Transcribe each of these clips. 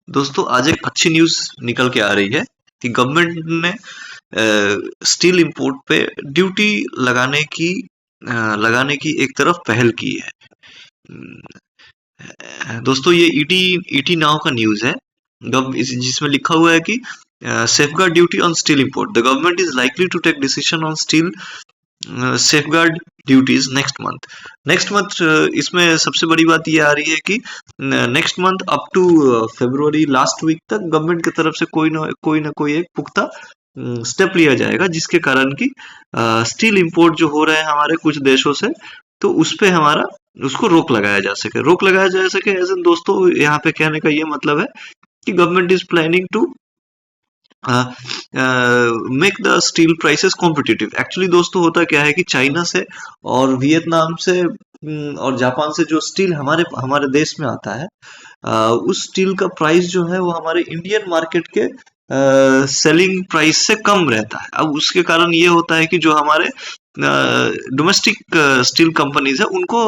दोस्तों आज एक अच्छी न्यूज निकल के आ रही है कि गवर्नमेंट ने स्टील इंपोर्ट पे ड्यूटी लगाने की एक तरफ पहल की है। दोस्तों ये ईटी नाउ का न्यूज है जिसमें लिखा हुआ है कि safeguard duty on steel import, the government is likely to take decision on steel safeguard duties next month. इसमें सबसे बड़ी बात ये आ रही है कि नेक्स्ट मंथ अप टू फरवरी लास्ट वीक तक गवर्नमेंट की तरफ से कोई ना कोई एक पुख्ता स्टेप लिया जाएगा जिसके कारण कि स्टील इंपोर्ट जो हो रहे हैं हमारे कुछ देशों से, तो उस पे हमारा उसको रोक लगाया जा सके। ऐसे दोस्तों यहाँ पे कहने का ये मतलब है कि government is planning to make the steel prices competitive. Actually दोस्तों होता क्या है कि चाइना से और वियतनाम से और जापान से जो स्टील हमारे देश में आता है, उस स्टील का प्राइस जो है वो हमारे इंडियन मार्केट के सेलिंग प्राइस से कम रहता है। अब उसके कारण ये होता है कि जो हमारे डोमेस्टिक स्टील कंपनीज है उनको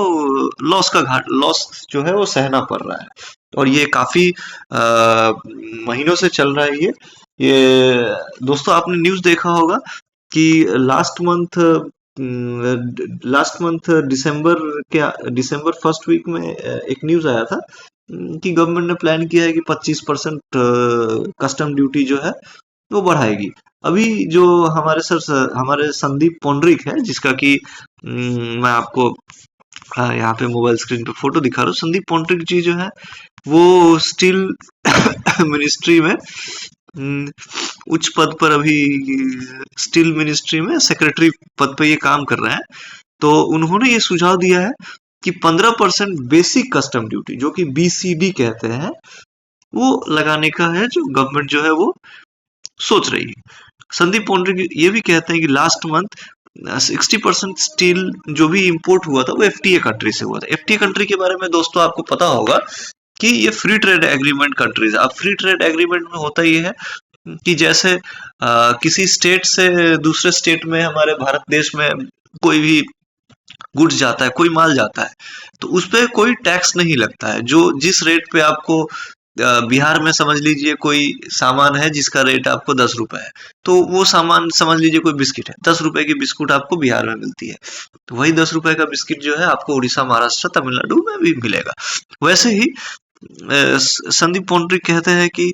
लॉस जो है वो सहना पड़ रहा है, और ये काफी महीनों से चल रहा है। ये दोस्तों आपने न्यूज देखा होगा कि लास्ट मंथ दिसंबर फर्स्ट वीक में एक न्यूज आया था कि गवर्नमेंट ने प्लान किया है कि 25% कस्टम ड्यूटी जो है वो बढ़ाएगी। अभी जो हमारे संदीप पौंडरिक है, जिसका कि मैं आपको यहाँ पे मोबाइल स्क्रीन पे फोटो दिखा रहा हूँ। संदीप पौंडरिक जी जो है वो स्टील मिनिस्ट्री में उच्च पद पर अभी स्टील मिनिस्ट्री में सेक्रेटरी पद पे ये काम कर रहे हैं। तो उन्होंने ये सुझाव दिया है कि 15% बेसिक कस्टम ड्यूटी, जो कि BCD कहते हैं, वो लगाने का है, जो गवर्नमेंट जो है वो सोच रही है। संदीप पौंडरिक ये भी कहते हैं कि लास्ट मंथ 60% स्टील जो भी इंपोर्ट हुआ था वो FTA कंट्री से हुआ था। FTA कंट्री के बारे में दोस्तों आपको पता होगा कि ये फ्री ट्रेड एग्रीमेंट कंट्रीज। अब फ्री ट्रेड एग्रीमेंट में होता ये है कि जैसे किसी स्टेट से दूसरे स्टेट में हमारे भारत देश में कोई भी गुड्स जाता है, कोई माल जाता है, तो उस पर कोई टैक्स नहीं लगता है। जो जिस रेट पे आपको बिहार में समझ लीजिए कोई सामान है जिसका रेट आपको 10 रुपए है, तो वो सामान समझ लीजिए कोई बिस्किट है, 10 रुपए की बिस्कुट आपको बिहार में मिलती है, तो वही 10 रुपए का बिस्किट जो है आपको उड़ीसा, महाराष्ट्र, तमिलनाडु में भी मिलेगा। वैसे ही संदीप पौंडरिक कहते हैं कि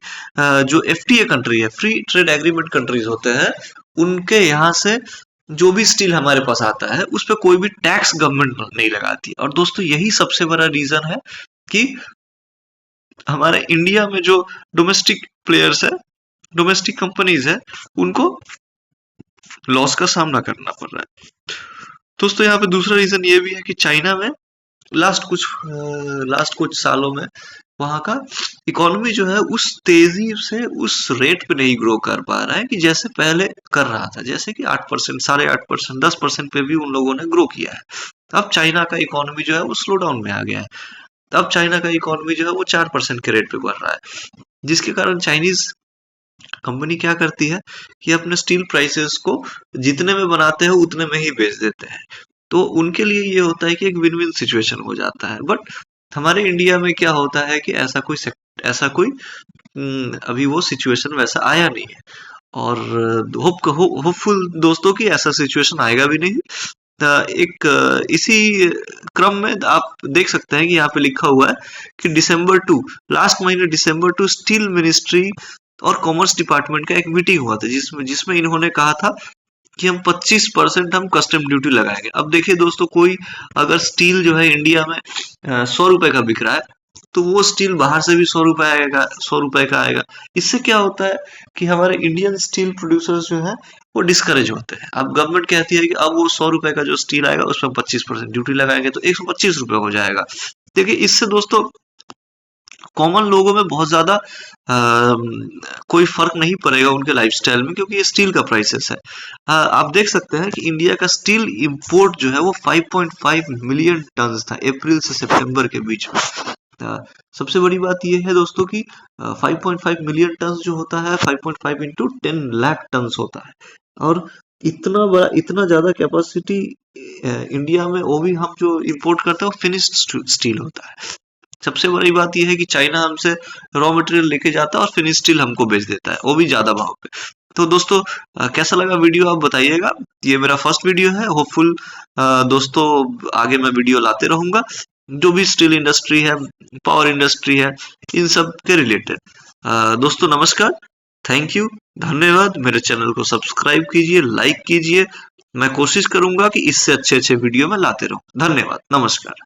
जो FTA कंट्री है, फ्री ट्रेड एग्रीमेंट कंट्रीज होते हैं, उनके यहाँ से जो भी स्टील हमारे पास आता है उस पर कोई भी टैक्स गवर्नमेंट नहीं लगाती। और दोस्तों यही सबसे बड़ा रीजन है कि हमारे इंडिया में जो डोमेस्टिक प्लेयर्स है, डोमेस्टिक कंपनीज है, उनको लॉस का सामना करना पड़ रहा है। दोस्तों यहाँ पे दूसरा रीजन ये भी है कि चाइना में लास्ट कुछ सालों में वहां का इकोनॉमी जो है उस तेजी से उस रेट पे नहीं ग्रो कर पा रहा है कि जैसे पहले कर रहा था। जैसे कि 8%, 8.5%, 10% पे भी उन लोगों ने ग्रो किया है। अब चाइना का इकोनॉमी जो है वो स्लो डाउन में आ गया है। अब चाइना का इकोनॉमी जो है वो 4% के रेट पे बढ़ रहा है, जिसके कारण चाइनीज कंपनी क्या करती है कि अपने स्टील प्राइसेस को जितने में बनाते हैं उतने में ही बेच देते हैं। तो उनके लिए ये होता है कि एक विन विन सिचुएशन हो जाता है। बट हमारे इंडिया में क्या होता है कि ऐसा कोई अभी वो सिचुएशन वैसा आया नहीं है, और होपफुल दोस्तों की ऐसा सिचुएशन आएगा भी नहीं। इसी क्रम में आप देख सकते हैं कि यहाँ पे लिखा हुआ है कि लास्ट महीने दिसंबर 2 स्टील मिनिस्ट्री और कॉमर्स डिपार्टमेंट का एक मीटिंग हुआ था जिसमें इन्होंने कहा था कि हम 25% हम कस्टम ड्यूटी लगाएंगे। अब देखिए दोस्तों, कोई अगर स्टील जो है इंडिया में 100 रुपए का बिक रहा है, तो वो स्टील बाहर से भी 100 रुपए का आएगा। इससे क्या होता है कि हमारे इंडियन स्टील प्रोड्यूसर्स जो है वो डिस्करेज होते हैं। अब गवर्नमेंट कहती है कि अब वो 100 रुपए का जो स्टील आएगा उसमें 25% ड्यूटी लगाएंगे तो 125 रुपए हो जाएगा। देखिए इससे दोस्तों कॉमन लोगों में बहुत ज्यादा कोई फर्क नहीं पड़ेगा उनके लाइफस्टाइल में, क्योंकि ये स्टील का प्राइसेस है। आप देख सकते हैं कि इंडिया का स्टील इंपोर्ट जो है वो 5.5 मिलियन टन था अप्रैल से सितंबर के बीच में। सबसे बड़ी बात यह है दोस्तों कि 5.5 मिलियन टन जो होता है 5.5 इंटू 10 लाख टन होता है, और इतना बड़ा, इतना ज्यादा कैपेसिटी इंडिया में, वो भी हम जो इंपोर्ट करते हैं वो फिनिश्ड स्टील होता है। सबसे बड़ी बात यह है कि चाइना हमसे रॉ मटेरियल लेके जाता है और फिनिश स्टील हमको बेच देता है, वो भी ज्यादा भाव पे। तो दोस्तों कैसा लगा वीडियो आप बताइएगा। ये मेरा फर्स्ट वीडियो है, होपफुल दोस्तों आगे मैं वीडियो लाते रहूंगा जो भी स्टील इंडस्ट्री है, पावर इंडस्ट्री है, इन सब के रिलेटेड। दोस्तों नमस्कार, थैंक यू, धन्यवाद। मेरे चैनल को सब्सक्राइब कीजिए, लाइक कीजिए। मैं कोशिश करूंगा कि इससे अच्छे अच्छे वीडियो में लाते रहूं। धन्यवाद, नमस्कार।